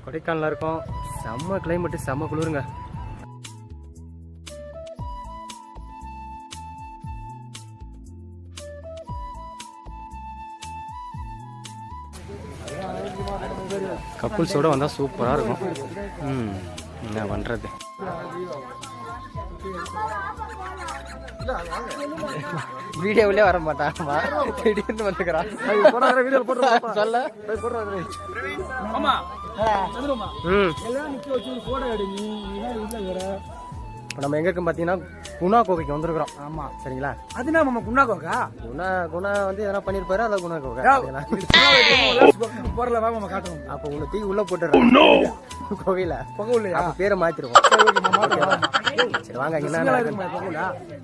கொடைக்கானல இருக்கோம். செம்ம கிளைமேட்டு, செம்ம குளிருங்க. கப்புள்ஸோடு வந்தால் சூப்பராக இருக்கும். என்ன பண்ணுறது, வீடியோவிலே வர மாட்டாங்கம்மா, திடீர்னு வந்துக்கிறான். சொல்ல இப்போ நம்ம எங்க இருக்கும் பார்த்தீங்கன்னா குணா கோகைக்கு வந்திருக்கிறோம். ஆமாம், சரிங்களா? அதுனா நம்ம குணா கோகா குணா வந்து எதனா பண்ணியிருப்பாரு. அதை குணா கோகை போறல வாங்க நம்ம காட்டுவோம். அப்போ உங்களை தீ உள்ள போட்டுறோம் கோகையில. அப்போ பேரை மாத்திருவோம். சரி வாங்க, என்ன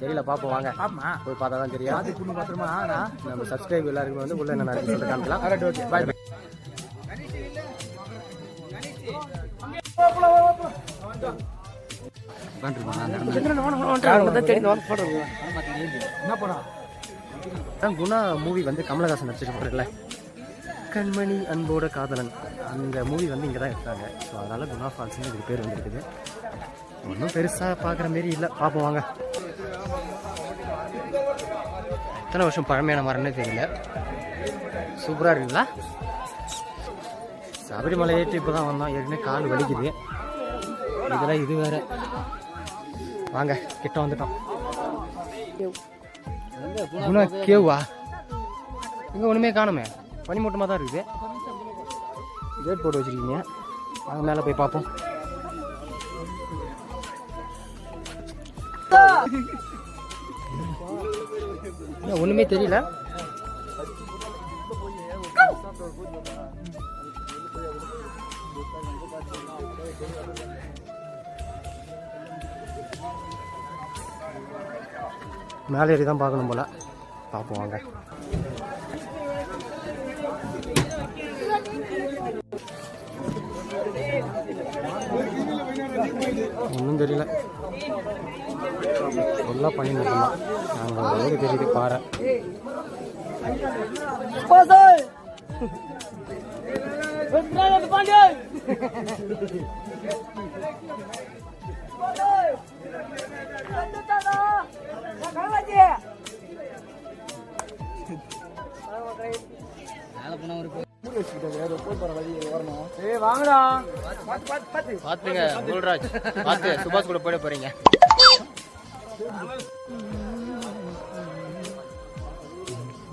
தெரியல, பாப்போம் வாங்க, போய் பார்த்தா தான் தெரியும். நம்ம சப்ஸ்கிரைப் எல்லாருக்குமே வந்து உள்ள என்ன சொல்லிட்டு காமிக்கலாம். குணா மூவி வந்து கமலஹாசன் நடிச்சிருப்பாருல்ல, கண்மணி அன்போட காதலன், அந்த மூவி வந்து இங்கே தான் எடுத்தாங்க. ஸோ அதனால குணா ஃபால்ஸ்னு இதுக்கு பேர் வந்துருக்குது. ஒன்றும் பெருசாக பார்க்குற மாரி இல்லை, பார்ப்போம் வாங்க. எத்தனை வருஷம் பழமையான மரம்னே தெரியல. சூப்பராக இருக்குங்களா? சபரிமலை ஏற்றி இப்போ தான் வந்தோம், ஏற்கனவே கால் வலிக்குது. இதெல்லாம் இது வேற. வாங்க கிட்ட வந்துட்டோம். குணா கேவா இங்கே ஒன்றுமே காணுமே, பனிமூட்டமாக தான் இருக்குது. கேட் போட்டு வச்சுருக்கீங்க, வாங்க மேலே போய் பார்ப்போம். ஒன்றுமே தெரியல. மேலே ஏறி தான் பார்க்கணும் போல, பார்ப்போம் வாங்க. ஒன்றும் தெரியல, ஃபுல்லாக பண்ணி மட்டும்தான். நாங்கள் ரோடு தெரியுது, பாறை. பாத்துங்க, குல்ராஜ் பாத்து சுபாஷ் கூட போயிட போறீங்க.